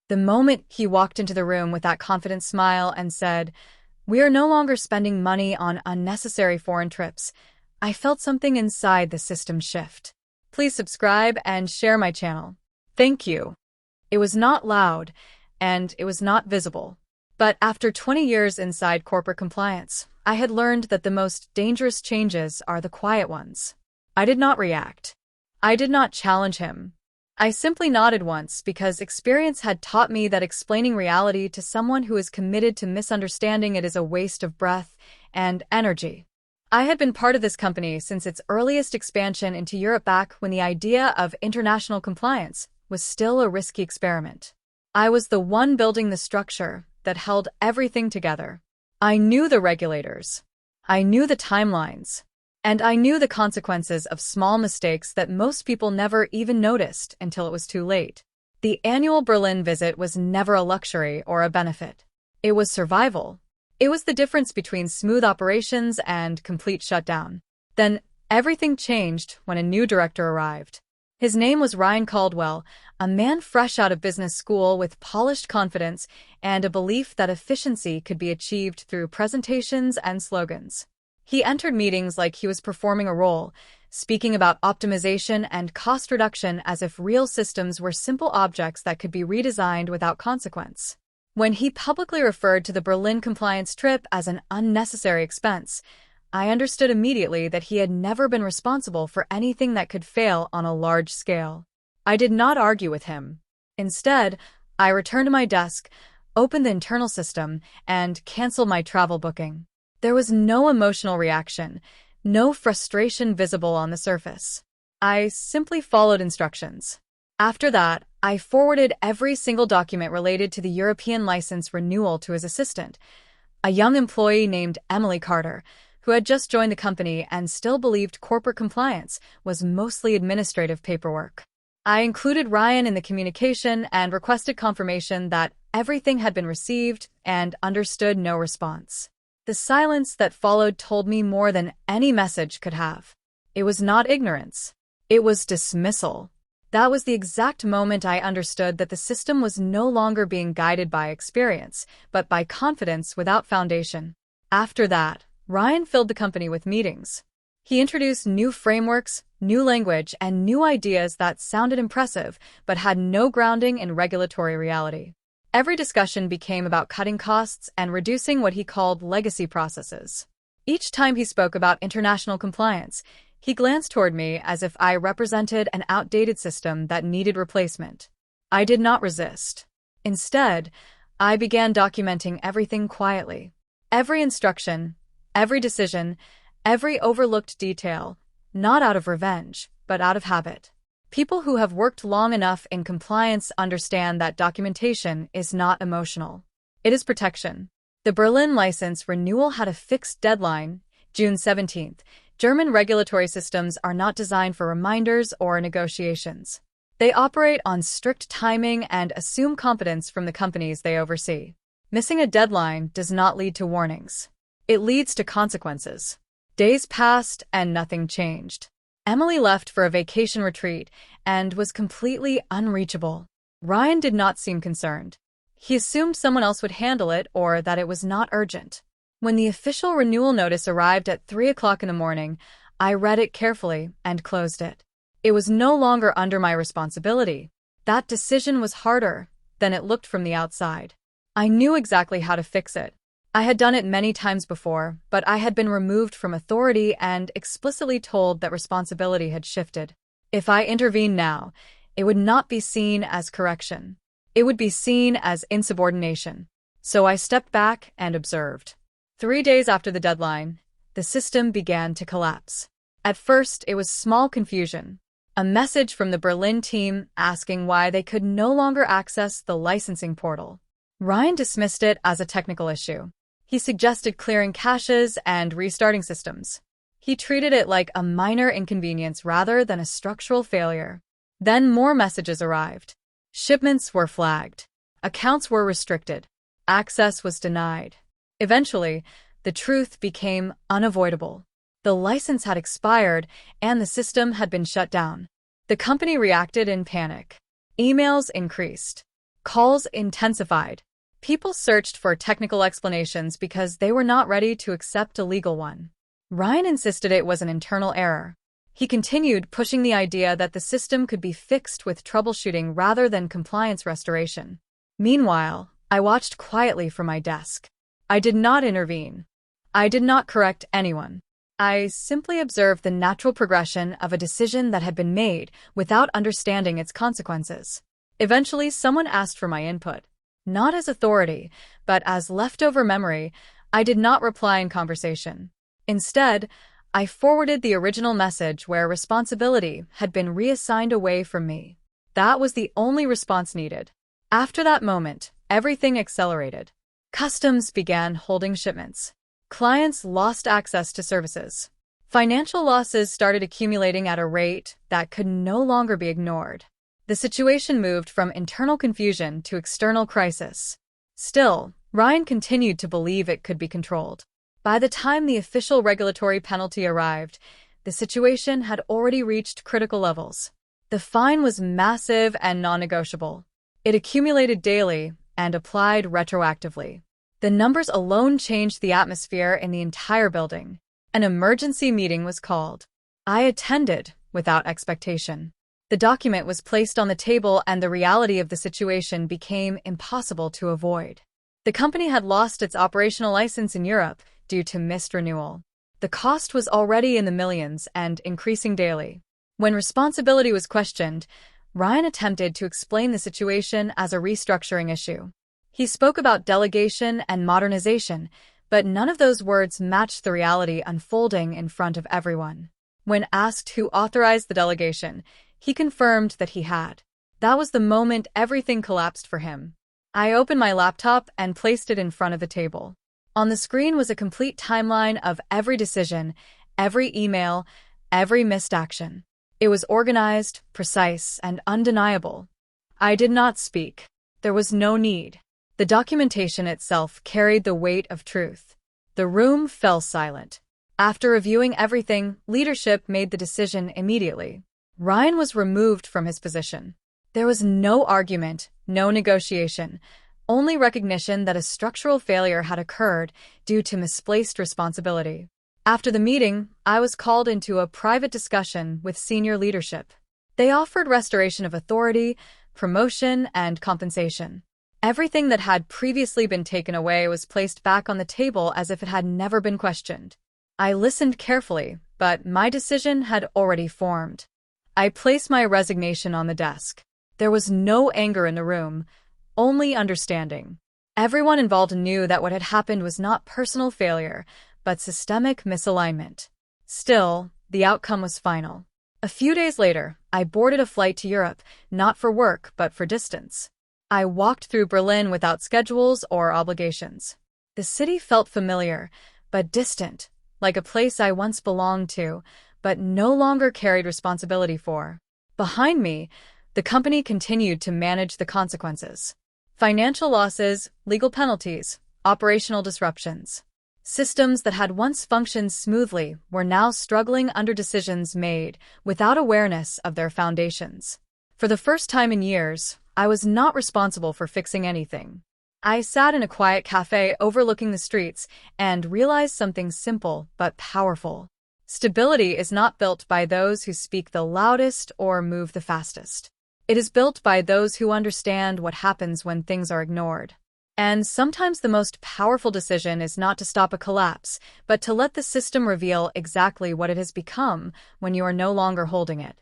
The moment he walked into the room with that confident smile and said, "We are no longer spending money on unnecessary foreign trips," I felt something inside the system shift. Please subscribe and share my channel. Thank you. It was not loud, and it was not visible. But after 20 years inside corporate compliance, I had learned that the most dangerous changes are the quiet ones. I did not react. I did not challenge him. I simply nodded once because experience had taught me that explaining reality to someone who is committed to misunderstanding it is a waste of breath and energy. I had been part of this company since its earliest expansion into Europe back when the idea of international compliance was still a risky experiment. I was the one building the structure that held everything together. I knew the regulators. I knew the timelines. And I knew the consequences of small mistakes that most people never even noticed until it was too late. The annual Berlin visit was never a luxury or a benefit. It was survival. It was the difference between smooth operations and complete shutdown. Then everything changed when a new director arrived. His name was Ryan Caldwell, a man fresh out of business school with polished confidence and a belief that efficiency could be achieved through presentations and slogans. He entered meetings like he was performing a role, speaking about optimization and cost reduction as if real systems were simple objects that could be redesigned without consequence. When he publicly referred to the Berlin compliance trip as an unnecessary expense, I understood immediately that he had never been responsible for anything that could fail on a large scale. I did not argue with him. Instead, I returned to my desk, opened the internal system, and canceled my travel booking. There was no emotional reaction, no frustration visible on the surface. I simply followed instructions. After that, I forwarded every single document related to the European license renewal to his assistant, a young employee named Emily Carter, who had just joined the company and still believed corporate compliance was mostly administrative paperwork. I included Ryan in the communication and requested confirmation that everything had been received and understood no response. The silence that followed told me more than any message could have. It was not ignorance. It was dismissal. That was the exact moment I understood that the system was no longer being guided by experience, but by confidence without foundation. After that, Ryan filled the company with meetings. He introduced new frameworks, new language, and new ideas that sounded impressive, but had no grounding in regulatory reality. Every discussion became about cutting costs and reducing what he called legacy processes. Each time he spoke about international compliance, he glanced toward me as if I represented an outdated system that needed replacement. I did not resist. Instead, I began documenting everything quietly. Every instruction, every decision, every overlooked detail, not out of revenge, but out of habit. People who have worked long enough in compliance understand that documentation is not emotional. It is protection. The Berlin license renewal had a fixed deadline, June 17th. German regulatory systems are not designed for reminders or negotiations. They operate on strict timing and assume competence from the companies they oversee. Missing a deadline does not lead to warnings. It leads to consequences. Days passed and nothing changed. Emily left for a vacation retreat and was completely unreachable. Ryan did not seem concerned. He assumed someone else would handle it or that it was not urgent. When the official renewal notice arrived at 3 o'clock in the morning, I read it carefully and closed it. It was no longer under my responsibility. That decision was harder than it looked from the outside. I knew exactly how to fix it. I had done it many times before, but I had been removed from authority and explicitly told that responsibility had shifted. If I intervened now, it would not be seen as correction. It would be seen as insubordination. So I stepped back and observed. 3 days after the deadline, the system began to collapse. At first, it was small confusion. A message from the Berlin team asking why they could no longer access the licensing portal. Ryan dismissed it as a technical issue. He suggested clearing caches and restarting systems. He treated it like a minor inconvenience rather than a structural failure. Then more messages arrived. Shipments were flagged. Accounts were restricted. Access was denied. Eventually, the truth became unavoidable. The license had expired and the system had been shut down. The company reacted in panic. Emails increased. Calls intensified. People searched for technical explanations because they were not ready to accept a legal one. Ryan insisted it was an internal error. He continued pushing the idea that the system could be fixed with troubleshooting rather than compliance restoration. Meanwhile, I watched quietly from my desk. I did not intervene. I did not correct anyone. I simply observed the natural progression of a decision that had been made without understanding its consequences. Eventually, someone asked for my input. Not as authority, but as leftover memory. I did not reply in conversation. Instead, I forwarded the original message where responsibility had been reassigned away from me. That was the only response needed. After that moment, everything accelerated. Customs began holding shipments. Clients lost access to services. Financial losses started accumulating at a rate that could no longer be ignored. The situation moved from internal confusion to external crisis. Still, Ryan continued to believe it could be controlled. By the time the official regulatory penalty arrived, the situation had already reached critical levels. The fine was massive and non-negotiable. It accumulated daily and applied retroactively. The numbers alone changed the atmosphere in the entire building. An emergency meeting was called. I attended without expectation. The document was placed on the table and the reality of the situation became impossible to avoid. The company had lost its operational license in Europe due to missed renewal. The cost was already in the millions and increasing daily. When responsibility was questioned, Ryan attempted to explain the situation as a restructuring issue. He spoke about delegation and modernization, but none of those words matched the reality unfolding in front of everyone. When asked who authorized the delegation, he confirmed that he had. That was the moment everything collapsed for him. I opened my laptop and placed it in front of the table. On the screen was a complete timeline of every decision, every email, every missed action. It was organized, precise, and undeniable. I did not speak. There was no need. The documentation itself carried the weight of truth. The room fell silent. After reviewing everything, leadership made the decision immediately. Ryan was removed from his position. There was no argument, no negotiation, only recognition that a structural failure had occurred due to misplaced responsibility. After the meeting, I was called into a private discussion with senior leadership. They offered restoration of authority, promotion, and compensation. Everything that had previously been taken away was placed back on the table as if it had never been questioned. I listened carefully, but my decision had already formed. I placed my resignation on the desk. There was no anger in the room, only understanding. Everyone involved knew that what had happened was not personal failure, but systemic misalignment. Still, the outcome was final. A few days later, I boarded a flight to Europe, not for work, but for distance. I walked through Berlin without schedules or obligations. The city felt familiar, but distant, like a place I once belonged to, but no longer carried responsibility for. Behind me, the company continued to manage the consequences. Financial losses, legal penalties, operational disruptions. Systems that had once functioned smoothly were now struggling under decisions made without awareness of their foundations. For the first time in years, I was not responsible for fixing anything. I sat in a quiet cafe overlooking the streets and realized something simple but powerful. Stability is not built by those who speak the loudest or move the fastest. It is built by those who understand what happens when things are ignored. And sometimes the most powerful decision is not to stop a collapse, but to let the system reveal exactly what it has become when you are no longer holding it.